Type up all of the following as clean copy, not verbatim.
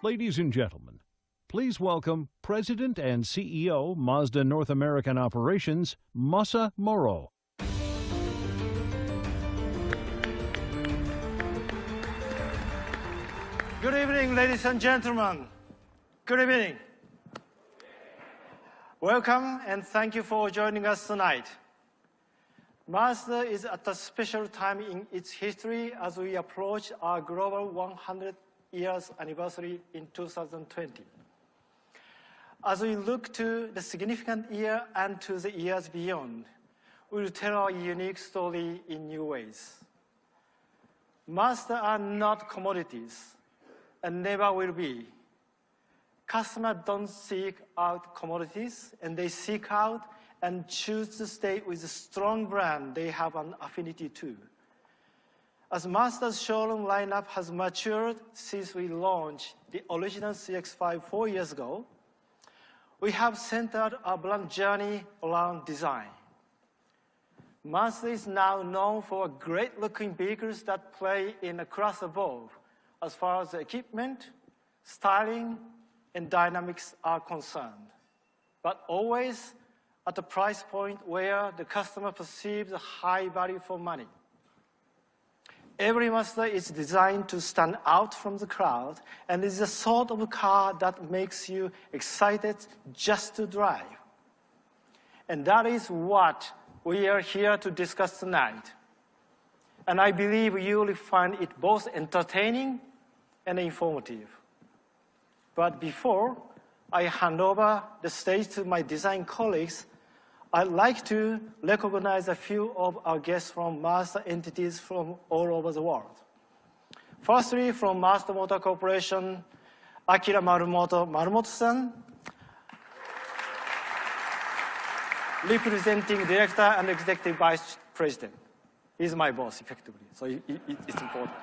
Ladies and gentlemen, please welcome President and CEO Mazda North American Operations, Masa Moro. Good evening, ladies and gentlemen. Good evening. Welcome and thank you for joining us tonight. Mazda is at a special time in its history as we approach our global 100 years anniversary in 2020. As we look to the significant year and to the years beyond, we will tell our unique story in new ways. Mazda are not commodities and never will be. Customers don't seek out commodities, and they seek out and choose to stay with a strong brand they have an affinity to. As Mazda's showroom lineup has matured since we launched the original CX-5 4 years ago, we have centered our brand journey around design. Mazda is now known for great-looking vehicles that play in a class above as far as the equipment, styling, and dynamics are concerned, but always at a price point where the customer perceives a high value for money. Every Mazda is designed to stand out from the crowd and is the sort of car that makes you excited just to drive. And that is what we are here to discuss tonight. And I believe you will find it both entertaining and informative. But before I hand over the stage to my design colleagues, I'd like to recognize a few of our guests from Mazda entities from all over the world. Firstly, from Mazda Motor Corporation, Akira Marumoto-san, representing Director and Executive Vice President. He's my boss, effectively, so it's important.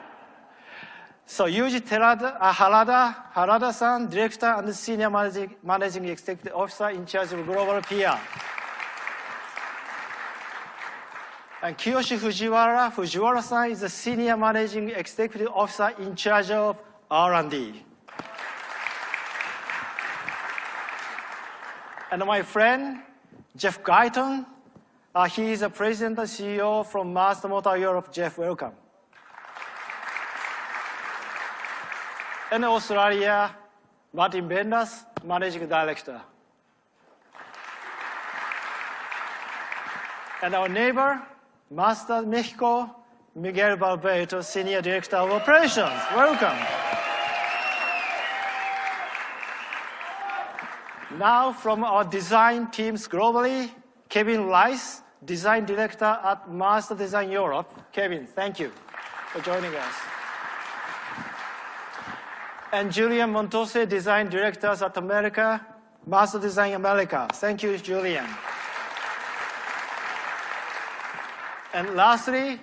So Yuji Harada-san, Director and Senior Managing Executive Officer in charge of Global PR. And Kiyoshi Fujiwara-san is the Senior Managing Executive Officer in charge of R&D. And my friend, Jeff Guyton, he is the President and CEO from Mazda Motor Europe. Jeff, welcome. And Australia, Martin Benders, Managing Director. And our neighbor, Mazda Mexico, Miguel Barbeito, Senior Director of Operations. Welcome. Now from our design teams globally, Kevin Rice, Design Director at Mazda Design Europe. Kevin, thank you for joining us. And Julian Montose, Design Director at America, Mazda Design America. Thank you, Julian. And lastly,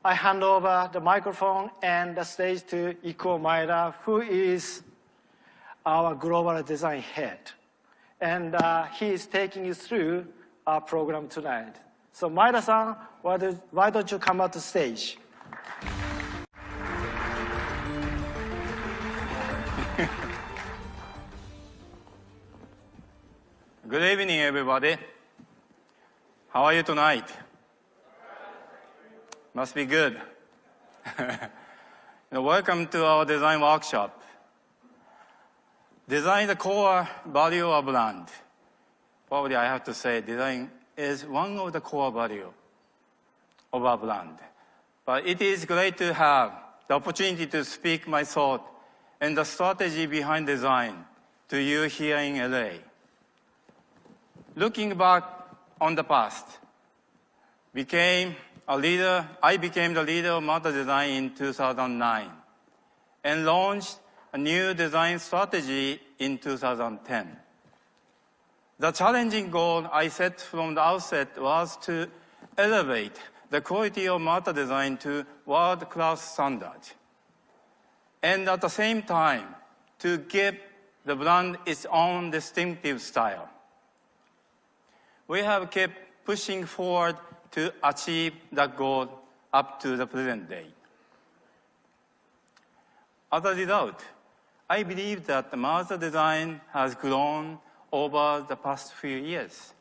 I hand over the microphone and the stage to Ikuo Maeda, who is our Global Design Head. And he is taking you through our program tonight. So Maeda-san, why don't you come out to stage? Good evening, everybody. How are you tonight? Must be good. Welcome to our design workshop. Design is the core value of brand. Probably I have to say design is one of the core values of our brand. But it is great to have the opportunity to speak my thought and the strategy behind design to you here in LA. Looking back on the past, I became the leader of Mazda Design in 2009 and launched a new design strategy in 2010. The challenging goal I set from the outset was to elevate the quality of Mazda Design to world-class standards, and at the same time to give the brand its own distinctive style. We have kept pushing forward to achieve that goal up to the present day. As a result, I believe that the Mazda design has grown over the past few years.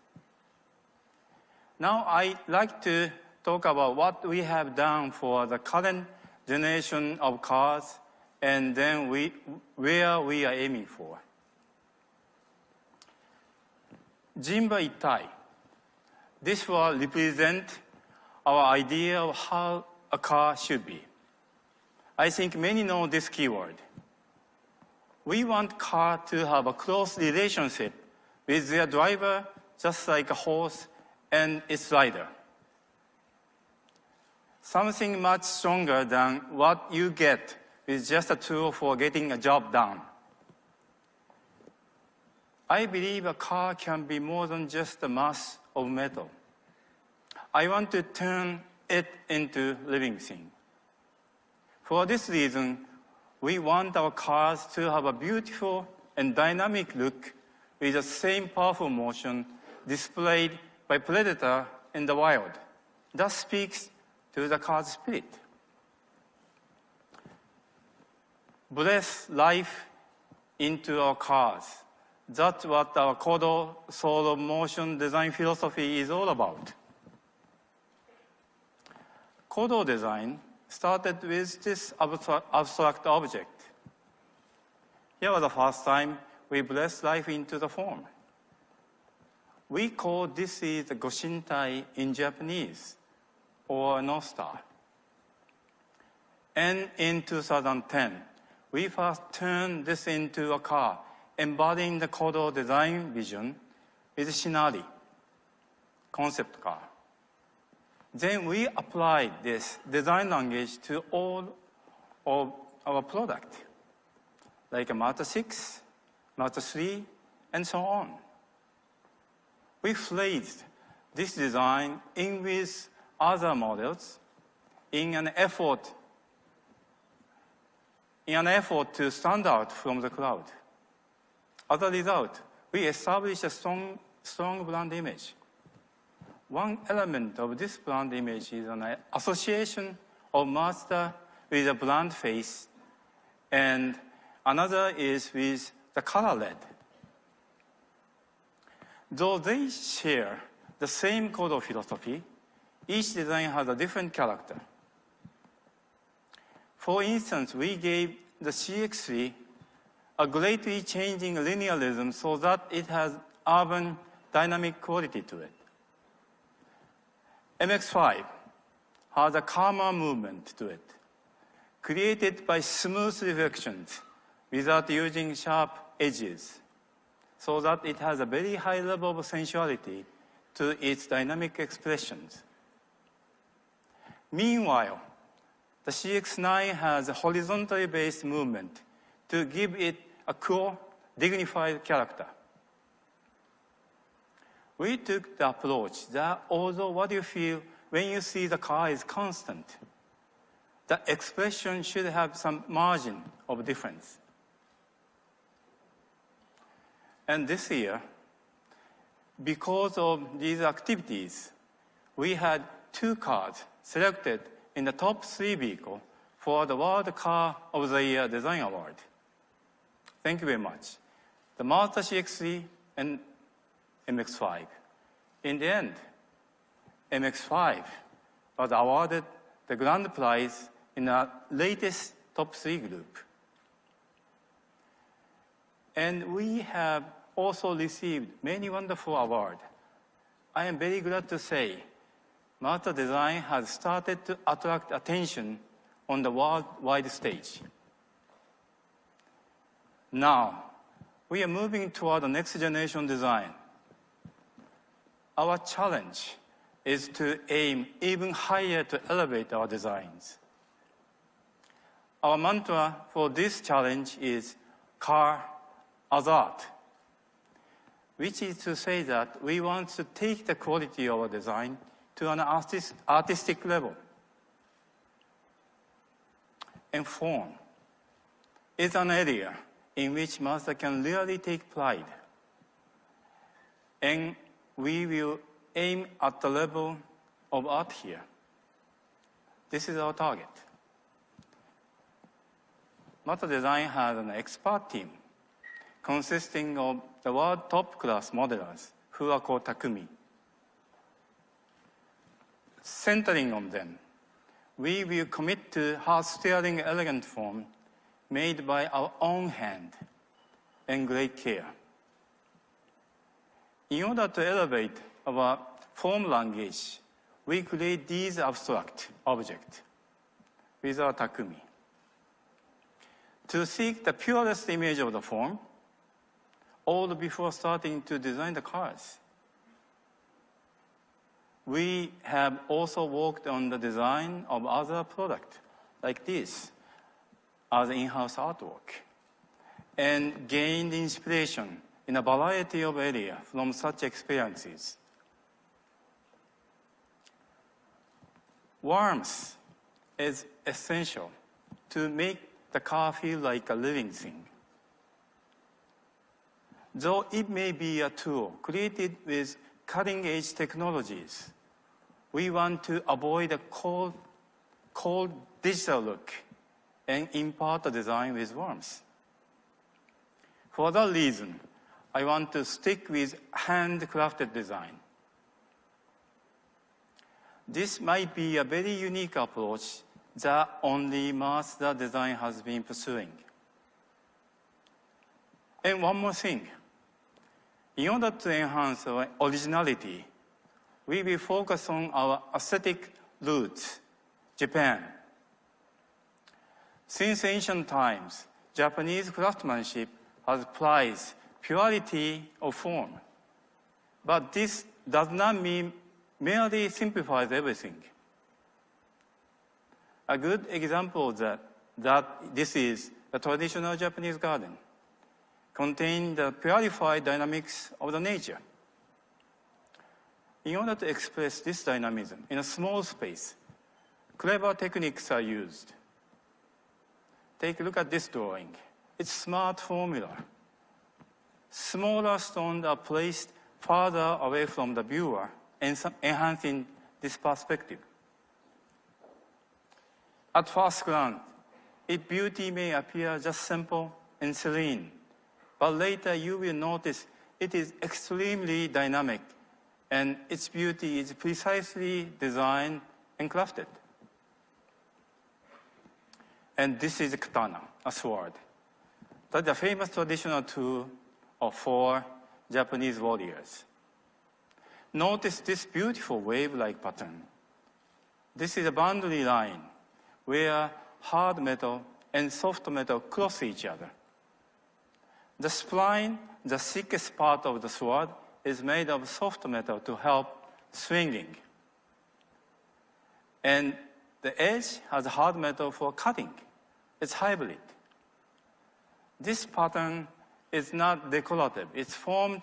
Now I'd like to talk about what we have done for the current generation of cars and then where we are aiming for. Jinba Itai. This will represent our idea of how a car should be. I think many know this keyword. We want car to have a close relationship with their driver, just like a horse and its rider. Something much stronger than what you get with just a tool for getting a job done. I believe a car can be more than just a mass of metal. I want to turn it into living thing. For this reason, we want our cars to have a beautiful and dynamic look with the same powerful motion displayed by Predator in the wild. That speaks to the car's spirit. Breathe life into our cars. That's what our Kodo soul of motion design philosophy is all about. Kodo design started with this abstract object. Here was the first time we breathed life into the form. We call this is the Goshintai in Japanese, or North Star. And in 2010, we first turned this into a car, embodying the Kodo design vision with Shinari, concept car. Then we applied this design language to all of our product, like a Mazda 6, Mazda 3, and so on. We phrased this design in with other models in an effort to stand out from the crowd. As a result, we established a strong brand image. One element of this brand image is an association of Mazda with a brand face, and another is with the color red. Though they share the same Kodo philosophy, each design has a different character. For instance, we gave the CX-3 a greatly changing linearism so that it has urban dynamic quality to it. MX-5 has a calmer movement to it, created by smooth reflections without using sharp edges, so that it has a very high level of sensuality to its dynamic expressions. Meanwhile, the CX-9 has a horizontally based movement to give it a cool, dignified character. We took the approach that although what you feel when you see the car is constant, the expression should have some margin of difference. And this year, because of these activities, we had 2 cars selected in the top 3 vehicles for the World Car of the Year Design Award. Thank you very much. The Mazda CX-3 and MX-5. In the end, MX-5 was awarded the grand prize in the latest top 3 group. And we have also received many wonderful awards. I am very glad to say Mazda design has started to attract attention on the worldwide stage. Now, we are moving toward the next generation design. Our challenge is to aim even higher to elevate our designs. Our mantra for this challenge is Car as Art, which is to say that we want to take the quality of our design to an artistic level. And form is an area in which Mazda can really take pride. And we will aim at the level of art here. This is our target. Mazda Design has an expert team consisting of the world top-class modelers who are called Takumi. Centering on them, we will commit to hard-steering elegant form made by our own hand and great care. In order to elevate our form language, we create these abstract objects with our Takumi. To seek the purest image of the form, all before starting to design the cars. We have also worked on the design of other products like this as in-house artwork and gained inspiration in a variety of areas from such experiences. Warmth is essential to make the car feel like a living thing. Though it may be a tool created with cutting-edge technologies, we want to avoid a cold digital look and impart the design with warmth. For that reason, I want to stick with handcrafted design. This might be a very unique approach that only Mazda Design has been pursuing. And one more thing. In order to enhance our originality, we will focus on our aesthetic roots, Japan. Since ancient times, Japanese craftsmanship has prized purity of form. But this does not mean merely simplifies everything. A good example of that this is a traditional Japanese garden, containing the purified dynamics of the nature. In order to express this dynamism in a small space, clever techniques are used. Take a look at this drawing. It's smart formula. Smaller stones are placed farther away from the viewer, enhancing this perspective. At first glance, its beauty may appear just simple and serene, but later you will notice it is extremely dynamic, and its beauty is precisely designed and crafted. And this is katana, a sword. That's a famous traditional tool for Japanese warriors. Notice this beautiful wave-like pattern. This is a boundary line where hard metal and soft metal cross each other. The spline, the thickest part of the sword, is made of soft metal to help swinging. And the edge has hard metal for cutting. It's hybrid. This pattern is not decorative. It's formed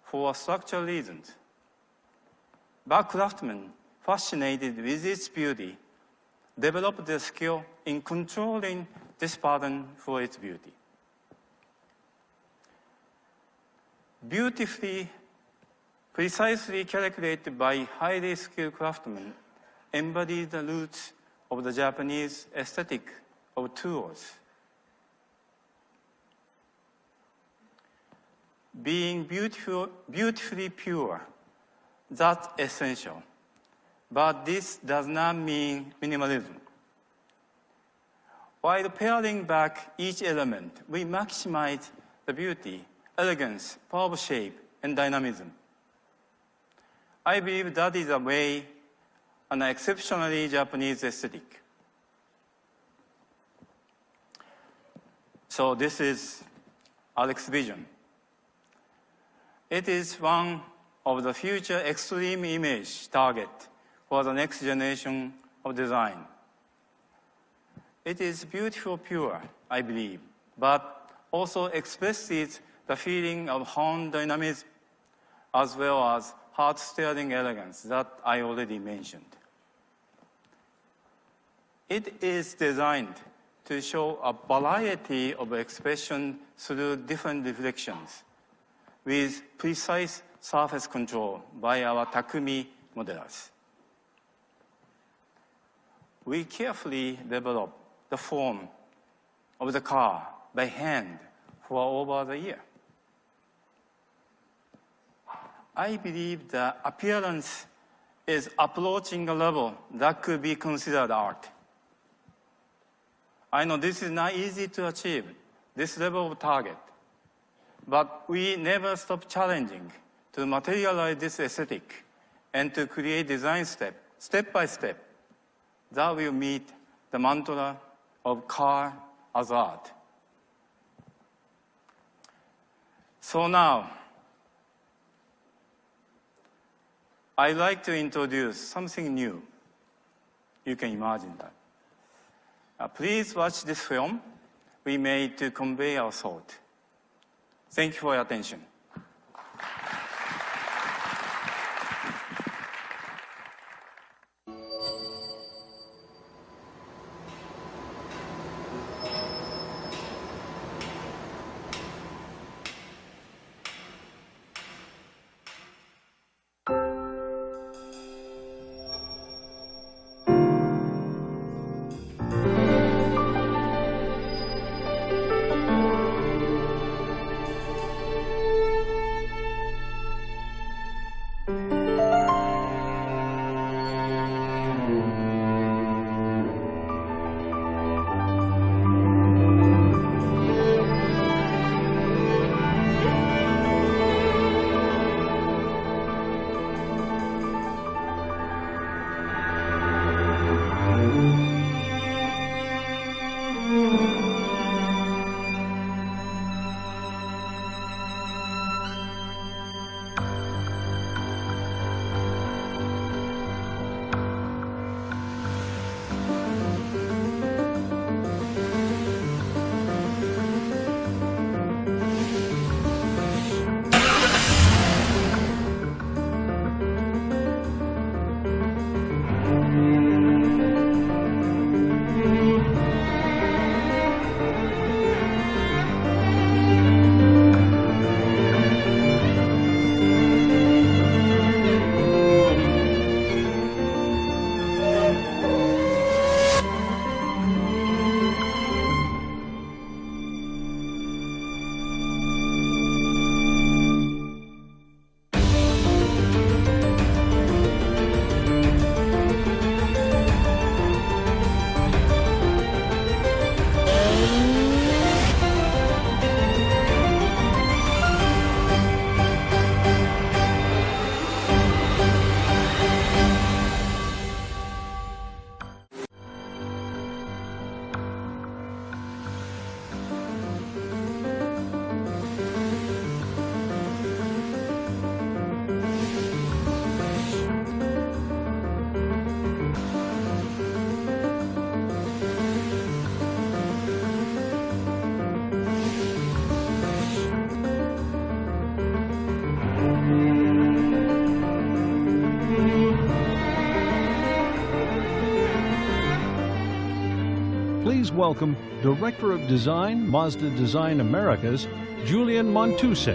for structural reasons. But craftsmen, fascinated with its beauty, developed their skill in controlling this pattern for its beauty. Beautifully, precisely calculated by highly skilled craftsmen, embody the roots of the Japanese aesthetic of tools. Being beautifully pure, that's essential. But this does not mean minimalism. While paring back each element, we maximize the beauty, elegance, power of shape, and dynamism. I believe that is a way, an exceptionally Japanese aesthetic. So this is Alex's vision. It is one of the future extreme image target for the next generation of design. It is beautiful, pure, I believe, but also expresses the feeling of honed dynamism as well as heart-stirring elegance that I already mentioned. It is designed to show a variety of expression through different reflections with precise surface control by our Takumi modelers. We carefully develop the form of the car by hand for over the year. I believe the appearance is approaching a level that could be considered art. I know this is not easy to achieve, this level of target, but we never stop challenging to materialize this aesthetic and to create design step by step, that will meet the mantra of car as art. So now, I'd like to introduce something new. You can imagine that. Please watch this film we made to convey our thought. Thank you for your attention. Please welcome Director of Design, Mazda Design Americas, Julian Montuse.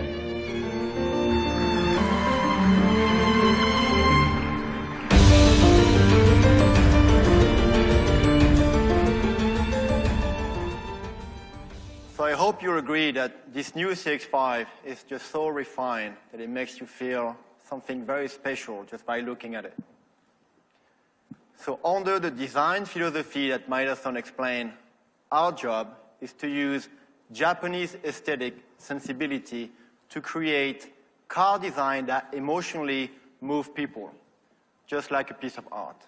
So I hope you agree that this new CX-5 is just so refined that it makes you feel something very special just by looking at it. So under the design philosophy that Maeda-san explained, our job is to use Japanese aesthetic sensibility to create car design that emotionally move people, just like a piece of art.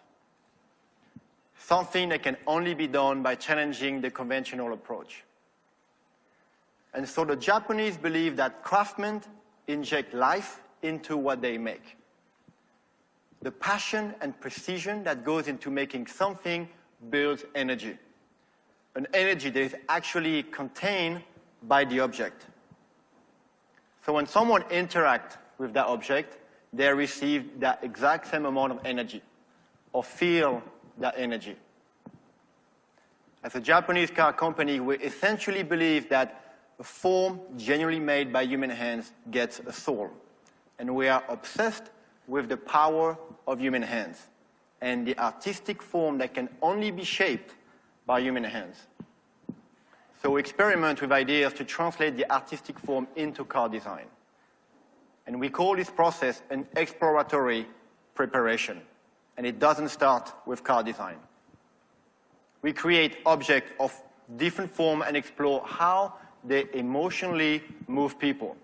Something that can only be done by challenging the conventional approach. And so the Japanese believe that craftsmen inject life into what they make. The passion and precision that goes into making something builds energy. An energy that is actually contained by the object. So when someone interacts with that object, they receive that exact same amount of energy, or feel that energy. As a Japanese car company, we essentially believe that a form genuinely made by human hands gets a soul. And we are obsessed with the power of human hands and the artistic form that can only be shaped by human hands. So we experiment with ideas to translate the artistic form into car design. And we call this process an exploratory preparation. And it doesn't start with car design. We create objects of different form and explore how they emotionally move people.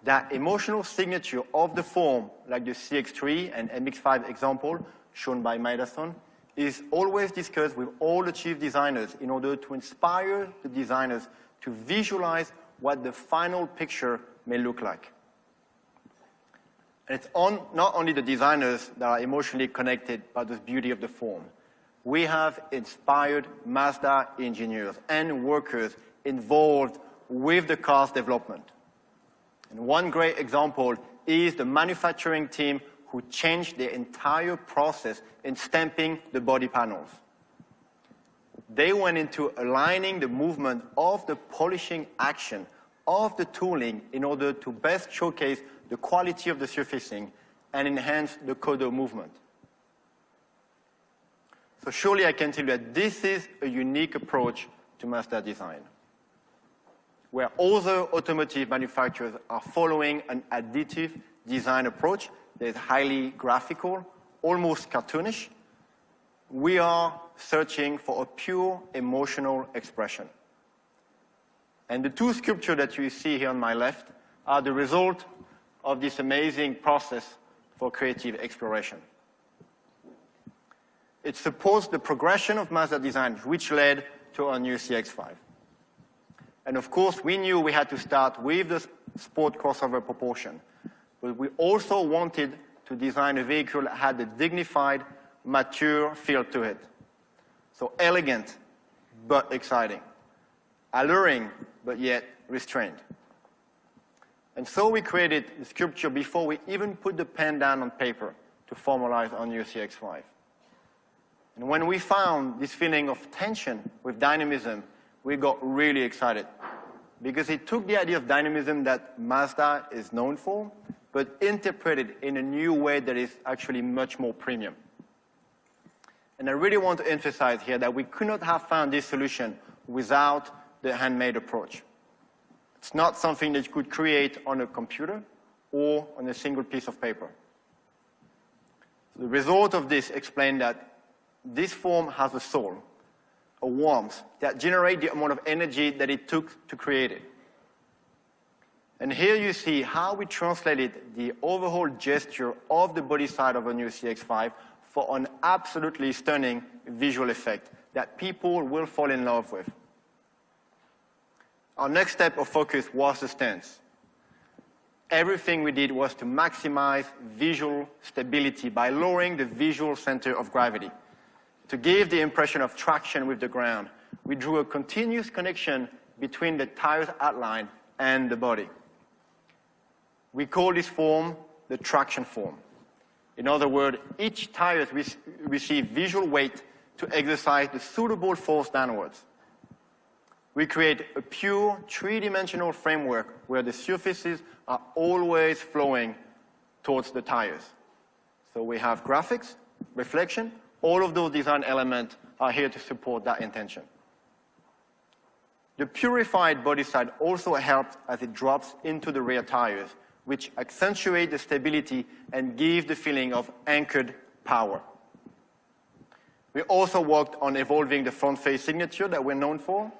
That emotional signature of the form, like the CX-3 and MX-5 example shown by Mazda, is always discussed with all the chief designers in order to inspire the designers to visualize what the final picture may look like. And it's not only the designers that are emotionally connected by the beauty of the form. We have inspired Mazda engineers and workers involved with the car's development. And one great example is the manufacturing team who changed the entire process in stamping the body panels. They went into aligning the movement of the polishing action of the tooling in order to best showcase the quality of the surfacing and enhance the coder movement. So surely I can tell you that this is a unique approach to Mazda design, where other automotive manufacturers are following an additive design approach that is highly graphical, almost cartoonish. We are searching for a pure emotional expression. And the two sculptures that you see here on my left are the result of this amazing process for creative exploration. It supports the progression of Mazda design, which led to our new CX-5. And of course, we knew we had to start with the sport crossover proportion, but we also wanted to design a vehicle that had a dignified, mature feel to it. So elegant, but exciting. Alluring, but yet restrained. And so we created the sculpture before we even put the pen down on paper to formalize our new CX-5. And when we found this feeling of tension with dynamism, we got really excited because it took the idea of dynamism that Mazda is known for, but interpreted in a new way that is actually much more premium. And I really want to emphasize here that we could not have found this solution without the handmade approach. It's not something that you could create on a computer or on a single piece of paper. So the result of this explained that this form has a soul, a warmth that generates the amount of energy that it took to create it. And here you see how we translated the overall gesture of the body side of a new CX-5 for an absolutely stunning visual effect that people will fall in love with. Our next step of focus was the stance. Everything we did was to maximize visual stability by lowering the visual center of gravity. To give the impression of traction with the ground, we drew a continuous connection between the tire's outline and the body. We call this form the traction form. In other words, each tire receives visual weight to exercise the suitable force downwards. We create a pure three-dimensional framework where the surfaces are always flowing towards the tires. So we have graphics, reflection, all of those design elements are here to support that intention. The purified body side also helps as it drops into the rear tires, which accentuate the stability and give the feeling of anchored power. We also worked on evolving the front face signature that we're known for.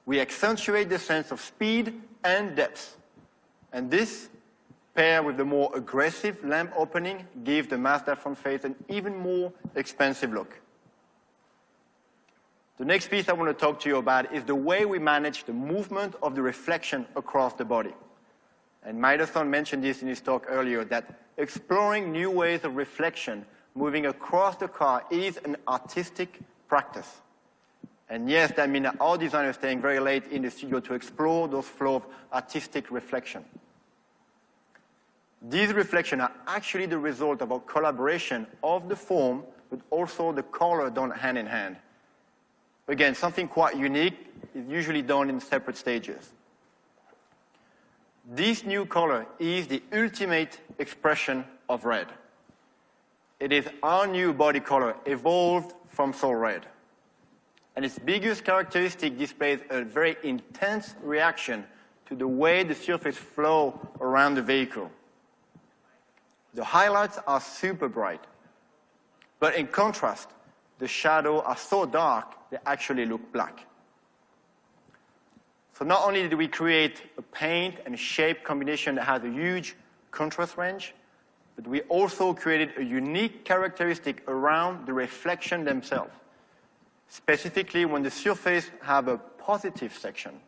We accentuate the sense of speed and depth. And this, paired with the more aggressive lamp opening, gave the Mazda front face an even more expansive look. The next piece I want to talk to you about is the way we manage the movement of the reflection across the body. And Mazda mentioned this in his talk earlier, that exploring new ways of reflection moving across the car is an artistic practice. And yes, that means that our designers are staying very late in the studio to explore those flow of artistic reflection. These reflections are actually the result of a collaboration of the form, but also the color done hand in hand. Again, something quite unique is usually done in separate stages. This new color is the ultimate expression of red. It is our new body color evolved from Soul Red. And its biggest characteristic displays a very intense reaction to the way the surface flows around the vehicle. The highlights are super bright, but in contrast, the shadows are so dark they actually look black. So not only did we create a paint and shape combination that has a huge contrast range, but we also created a unique characteristic around the reflection themselves. Specifically, when the surface have a positive section,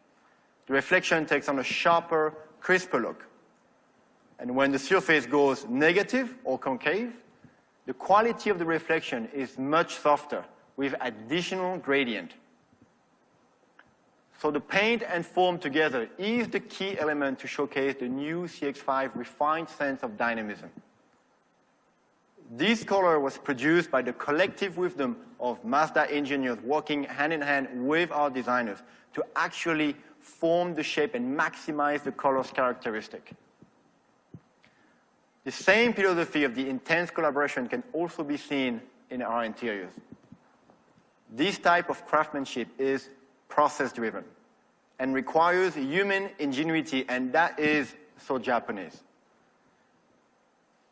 the reflection takes on a sharper, crisper look. And when the surface goes negative or concave, the quality of the reflection is much softer with additional gradient. So the paint and foam together is the key element to showcase the new CX-5 refined sense of dynamism. This color was produced by the collective wisdom of Mazda engineers working hand in hand with our designers to actually form the shape and maximize the color's characteristic. The same philosophy of the intense collaboration can also be seen in our interiors. This type of craftsmanship is process-driven and requires human ingenuity, and that is so Japanese.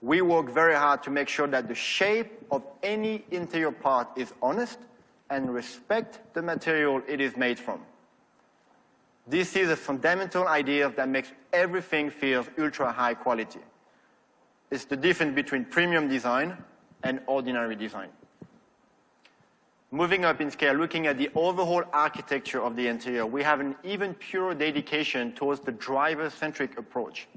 We work very hard to make sure that the shape of any interior part is honest and respect the material it is made from. This is a fundamental idea that makes everything feel ultra high quality. It's the difference between premium design and ordinary design. Moving up in scale, looking at the overall architecture of the interior, we have an even purer dedication towards the driver-centric approach.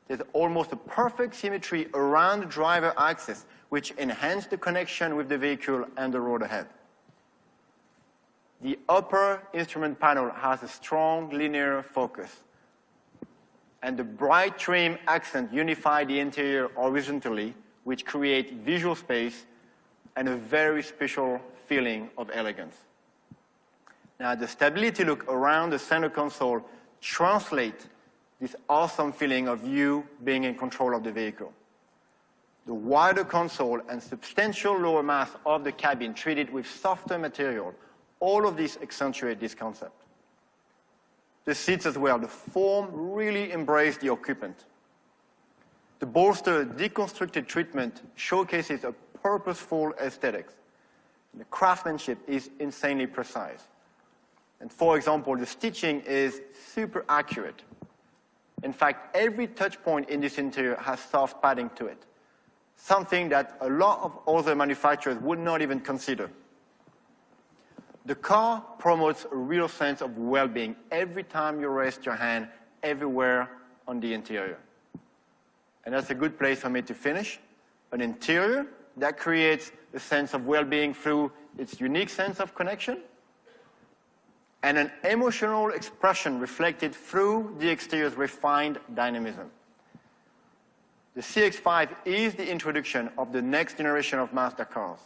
There's almost a perfect symmetry around the driver axis, which enhances the connection with the vehicle and the road ahead. The upper instrument panel has a strong linear focus, and the bright trim accent unify the interior horizontally, which create visual space and a very special feeling of elegance. Now, the stability look around the center console translates this awesome feeling of you being in control of the vehicle. The wider console and substantial lower mass of the cabin treated with softer material, all of this accentuate this concept. The seats as well, the foam really embrace the occupant. The bolster deconstructed treatment showcases a purposeful aesthetics. The craftsmanship is insanely precise. And for example, the stitching is super accurate. In fact, every touch point in this interior has soft padding to it, something that a lot of other manufacturers would not even consider. The car promotes a real sense of well-being every time you rest your hand everywhere on the interior. And that's a good place for me to finish. An interior that creates a sense of well-being through its unique sense of connection, and an emotional expression reflected through the exterior's refined dynamism. The CX-5 is the introduction of the next generation of Mazda cars.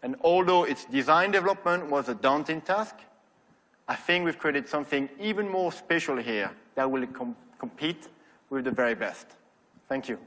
And although its design development was a daunting task, I think we've created something even more special here that will compete with the very best. Thank you.